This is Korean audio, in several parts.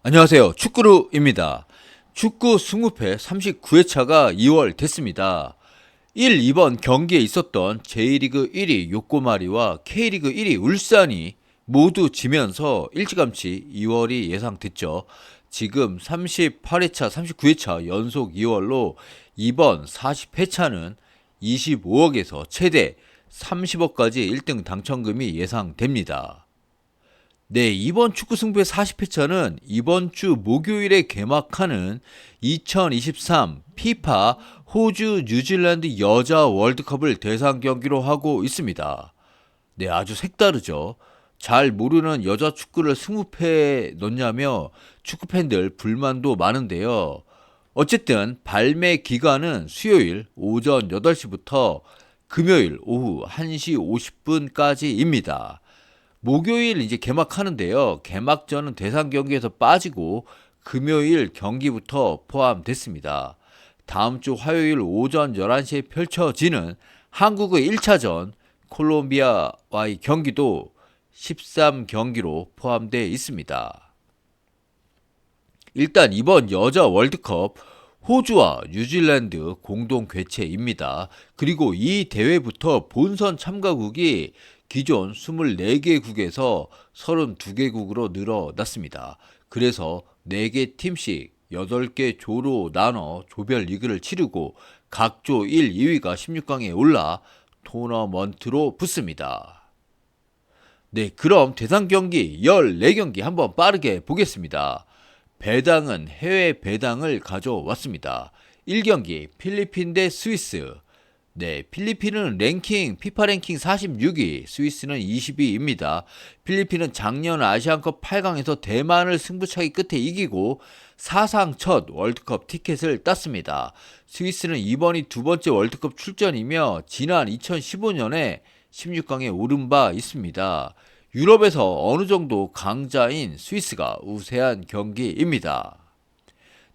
안녕하세요. 축구루입니다. 축구 승무패 39회차가 2월 됐습니다. 1, 2번 경기에 있었던 J리그 1위 요코마리와 K리그 1위 울산이 모두 지면서 일찌감치 2월이 예상됐죠. 지금 38회차, 39회차 연속 2월로 이번 40회차는 25억에서 최대 30억까지 1등 당첨금이 예상됩니다. 네, 이번 축구 승부의 40회차는 이번 주 목요일에 개막하는 2023 피파 호주 뉴질랜드 여자 월드컵을 대상 경기로 하고 있습니다. 네, 아주 색다르죠. 잘 모르는 여자 축구를 승부패에 넣냐며 축구 팬들 불만도 많은데요. 어쨌든 발매 기간은 수요일 오전 8시부터 금요일 오후 1시 50분까지입니다. 목요일 이제 개막하는데요. 개막전은 대상 경기에서 빠지고 금요일 경기부터 포함됐습니다. 다음 주 화요일 오전 11시에 펼쳐지는 한국의 1차전 콜롬비아와의 경기도 13경기로 포함되어 있습니다. 일단 이번 여자 월드컵 호주와 뉴질랜드 공동 개최입니다. 그리고 이 대회부터 본선 참가국이 기존 24개국에서 32개국으로 늘어났습니다. 그래서 4개 팀씩 8개 조로 나눠 조별 리그를 치르고 각 조 1, 2위가 16강에 올라 토너먼트로 붙습니다. 네, 그럼 대상 경기 14경기 한번 빠르게 보겠습니다. 배당은 해외 배당을 가져왔습니다. 1경기 필리핀 대 스위스. 네, 필리핀은 피파 랭킹 46위, 스위스는 20위입니다. 필리핀은 작년 아시안컵 8강에서 대만을 승부차기 끝에 이기고 사상 첫 월드컵 티켓을 땄습니다. 스위스는 이번이 두 번째 월드컵 출전이며 지난 2015년에 16강에 오른 바 있습니다. 유럽에서 어느 정도 강자인 스위스가 우세한 경기입니다.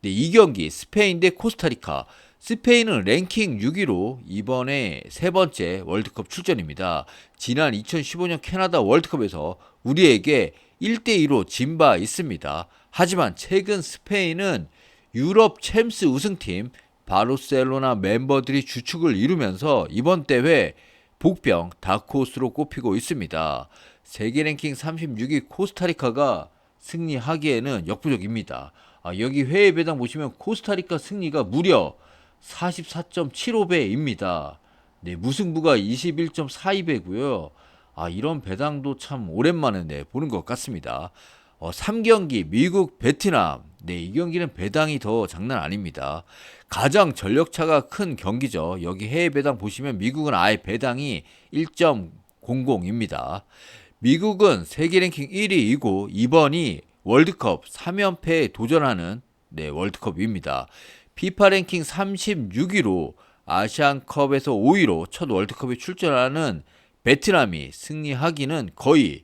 네, 이 경기 스페인 대 코스타리카. 스페인은 랭킹 6위로 이번에 세 번째 월드컵 출전입니다. 지난 2015년 캐나다 월드컵에서 우리에게 1대2로 진 바 있습니다. 하지만 최근 스페인은 유럽 챔스 우승팀 바르셀로나 멤버들이 주축을 이루면서 이번 대회 복병 다크호스로 꼽히고 있습니다. 세계 랭킹 36위 코스타리카가 승리하기에는 역부족입니다. 여기 회의 배당 보시면 코스타리카 승리가 무려 44.75배입니다. 네, 무승부가 21.42배고요. 이런 배당도 참 오랜만에 보는 것 같습니다. 3경기 미국 베트남. 네, 이 경기는 배당이 더 장난 아닙니다. 가장 전력차가 큰 경기죠. 여기 해외 배당 보시면 미국은 아예 배당이 1.00입니다. 미국은 세계 랭킹 1위이고 이번이 월드컵 3연패에 도전하는 월드컵입니다. 피파 랭킹 36위로 아시안컵에서 5위로 첫 월드컵에 출전하는 베트남이 승리하기는 거의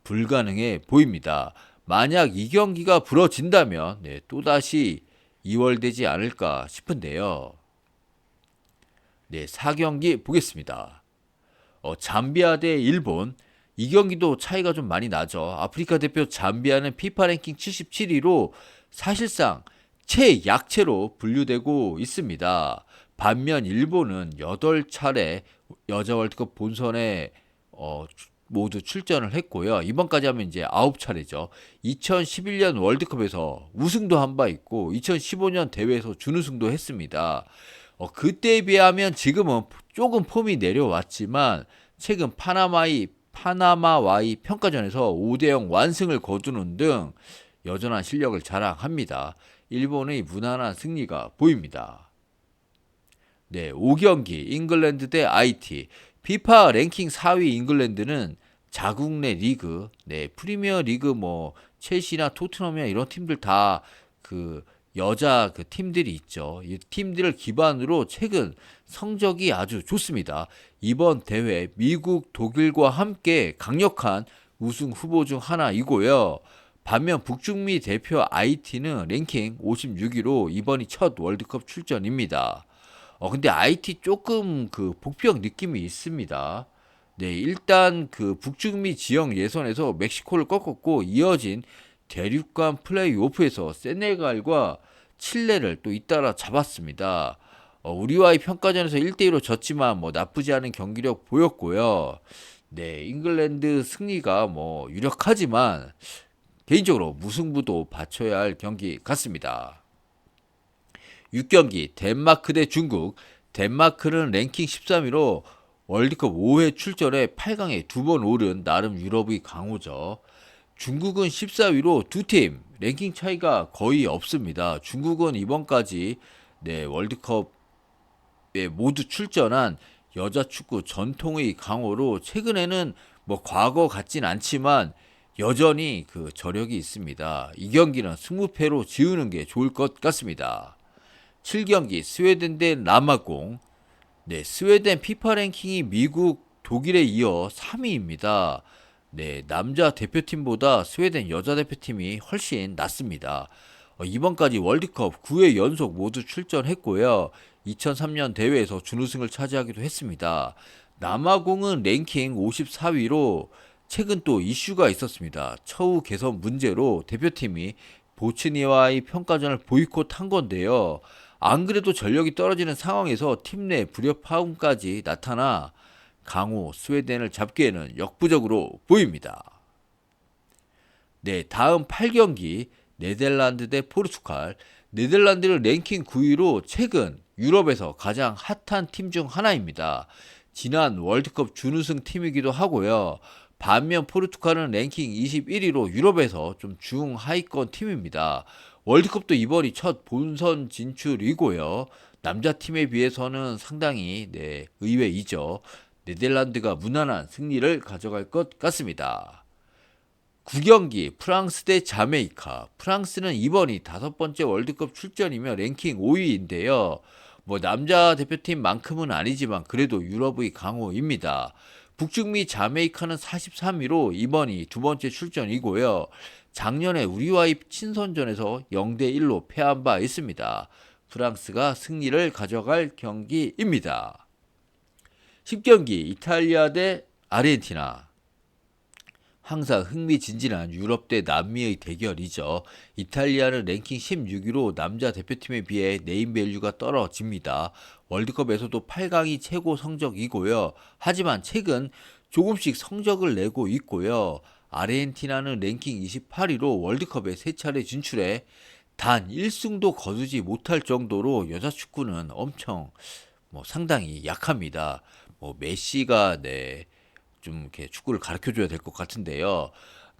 불가능해 보입니다. 만약 이 경기가 불어진다면 또다시 2월 되지 않을까 싶은데요. 네, 4경기 보겠습니다. 잠비아 대 일본. 이 경기도 차이가 좀 많이 나죠. 아프리카 대표 잠비아는 피파 랭킹 77위로 사실상 최약체로 분류되고 있습니다. 반면 일본은 8차례 여자 월드컵 본선에 모두 출전을 했고요. 이번까지 하면 이제 9차례죠. 2011년 월드컵에서 우승도 한 바 있고 2015년 대회에서 준우승도 했습니다. 그때에 비하면 지금은 조금 폼이 내려왔지만 최근 파나마와의 평가전에서 5대0 완승을 거두는 등 여전한 실력을 자랑합니다. 일본의 무난한 승리가 보입니다. 네, 5경기 잉글랜드 대 IT. 피파 랭킹 4위 잉글랜드는 자국 내 리그, 프리미어 리그 첼시나 토트넘이나 이런 팀들 다 그 여자 그 팀들이 있죠. 이 팀들을 기반으로 최근 성적이 아주 좋습니다. 이번 대회 미국, 독일과 함께 강력한 우승 후보 중 하나이고요. 반면 북중미 대표 IT는 랭킹 56위로 이번이 첫 월드컵 출전입니다. 근데 IT 조금 그 복병 느낌이 있습니다. 네, 일단 그 북중미 지역 예선에서 멕시코를 꺾었고 이어진 대륙간 플레이오프에서 세네갈과 칠레를 또 잇따라 잡았습니다. 우리와의 평가전에서 1대2로 졌지만 뭐 나쁘지 않은 경기력 보였고요. 네, 잉글랜드 승리가 뭐 유력하지만 개인적으로 무승부도 받쳐야 할 경기 같습니다. 6경기 덴마크 대 중국. 덴마크는 랭킹 13위로 월드컵 5회 출전해 8강에 두 번 오른 나름 유럽의 강호죠. 중국은 14위로 두 팀 랭킹 차이가 거의 없습니다. 중국은 이번까지 네, 월드컵에 모두 출전한 여자 축구 전통의 강호로 최근에는 뭐 과거 같진 않지만 여전히 그 저력이 있습니다. 이 경기는 승부패로 지우는 게 좋을 것 같습니다. 7경기 스웨덴 대 남아공. 네, 스웨덴 피파 랭킹이 미국, 독일에 이어 3위입니다. 네, 남자 대표팀보다 스웨덴 여자 대표팀이 훨씬 낫습니다. 이번까지 월드컵 9회 연속 모두 출전했고요. 2003년 대회에서 준우승을 차지하기도 했습니다. 남아공은 랭킹 54위로 최근 또 이슈가 있었습니다. 처우 개선 문제로 대표팀이 보츠니아와의 평가전을 보이콧한 건데요. 안 그래도 전력이 떨어지는 상황에서 팀 내 불협화음까지 나타나 강호 스웨덴을 잡기에는 역부족으로 보입니다. 네, 다음 8경기 네덜란드 대 포르투갈. 네덜란드는 랭킹 9위로 최근 유럽에서 가장 핫한 팀 중 하나입니다. 지난 월드컵 준우승 팀이기도 하고요. 반면 포르투갈은 랭킹 21위로 유럽에서 좀 중하위권 팀입니다. 월드컵도 이번이 첫 본선 진출이고요. 남자 팀에 비해서는 상당히 네, 의외이죠. 네덜란드가 무난한 승리를 가져갈 것 같습니다. 9경기 프랑스 대 자메이카. 프랑스는 이번이 5번째 월드컵 출전이며 랭킹 5위인데요. 뭐 남자 대표팀만큼은 아니지만 그래도 유럽의 강호입니다. 북중미 자메이카는 43위로 이번이 두 번째 출전이고요. 작년에 우리와의 친선전에서 0대1로 패한 바 있습니다. 프랑스가 승리를 가져갈 경기입니다. 10경기 이탈리아 대 아르헨티나. 항상 흥미진진한 유럽 대 남미의 대결이죠. 이탈리아는 랭킹 16위로 남자 대표팀에 비해 네임밸류가 떨어집니다. 월드컵에서도 8강이 최고 성적이고요. 하지만 최근 조금씩 성적을 내고 있고요. 아르헨티나는 랭킹 28위로 월드컵에 3차례 진출해 단 1승도 거두지 못할 정도로 여자 축구는 엄청 상당히 약합니다. 메시가 좀 이렇게 축구를 가르쳐줘야 될 것 같은데요.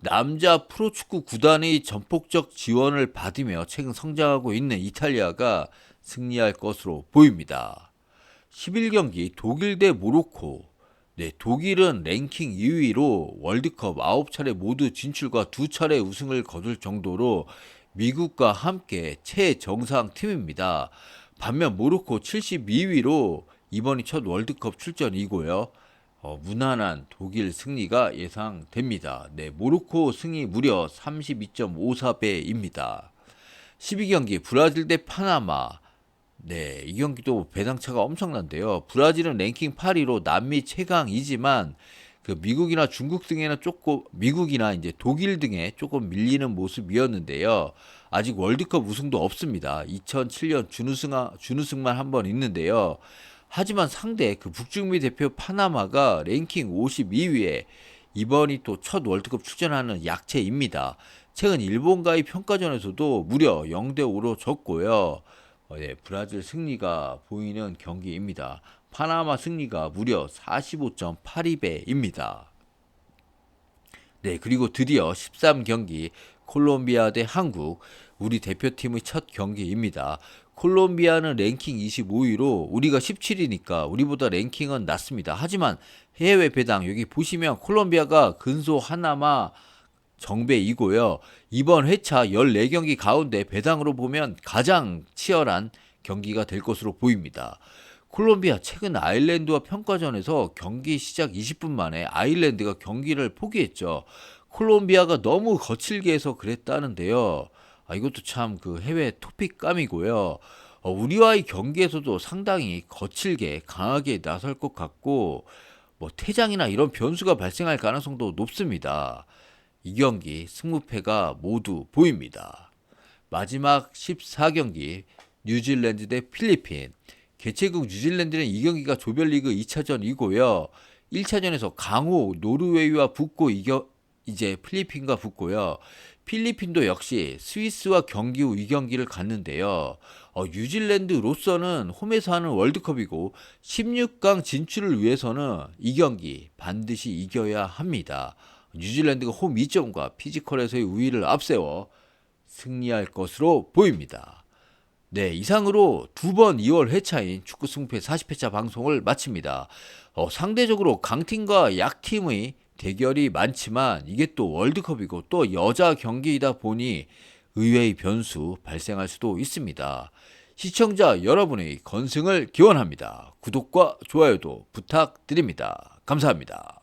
남자 프로축구 구단의 전폭적 지원을 받으며 최근 성장하고 있는 이탈리아가 승리할 것으로 보입니다. 11경기 독일 대 모로코. 네, 독일은 랭킹 2위로 월드컵 9차례 모두 진출과 2차례 우승을 거둘 정도로 미국과 함께 최정상 팀입니다. 반면 모로코 72위로 이번이 첫 월드컵 출전이고요. 무난한 독일 승리가 예상됩니다. 네, 모로코 승리 무려 32.54배입니다. 12경기 브라질 대 파나마. 네, 이 경기도 배당차가 엄청난데요. 브라질은 랭킹 8위로 남미 최강이지만 그 미국이나 중국 등에는 조금 미국이나 이제 독일 등에 조금 밀리는 모습이었는데요. 아직 월드컵 우승도 없습니다. 2007년 준우승만 한 번 있는데요. 하지만 상대 그 북중미 대표 파나마가 랭킹 52위에 이번이 또 첫 월드컵 출전하는 약체입니다. 최근 일본과의 평가전에서도 무려 0대5로 졌고요. 네, 브라질 승리가 보이는 경기입니다. 파나마 승리가 무려 45.82배입니다. 네, 그리고 드디어 13경기 콜롬비아 대 한국. 우리 대표팀의 첫 경기입니다. 콜롬비아는 랭킹 25위로 우리가 17위니까 우리보다 랭킹은 낮습니다. 하지만 해외 배당 여기 보시면 콜롬비아가 근소 하나마 정배이고요. 이번 회차 14경기 가운데 배당으로 보면 가장 치열한 경기가 될 것으로 보입니다. 콜롬비아 최근 아일랜드와 평가전에서 경기 시작 20분 만에 아일랜드가 경기를 포기했죠. 콜롬비아가 너무 거칠게 해서 그랬다는데요. 이것도 참 그 해외 토픽감이고요. 우리와의 경기에서도 상당히 거칠게 강하게 나설 것 같고 퇴장이나 이런 변수가 발생할 가능성도 높습니다. 이 경기 승무패가 모두 보입니다. 마지막 14경기 뉴질랜드 대 필리핀. 개최국 뉴질랜드는 이 경기가 조별리그 2차전이고요. 1차전에서 강호 노르웨이와 붙고 이제 필리핀과 붙고요. 필리핀도 역시 스위스와 경기 후 이 경기를 갔는데요. 뉴질랜드로서는 홈에서 하는 월드컵이고 16강 진출을 위해서는 이 경기 반드시 이겨야 합니다. 뉴질랜드가 홈 2점과 피지컬에서의 우위를 앞세워 승리할 것으로 보입니다. 네, 이상으로 두 번 2월 회차인 축구 승패 40회차 방송을 마칩니다. 상대적으로 강팀과 약팀의 대결이 많지만 이게 또 월드컵이고 또 여자 경기이다 보니 의외의 변수 발생할 수도 있습니다. 시청자 여러분의 건승을 기원합니다. 구독과 좋아요도 부탁드립니다. 감사합니다.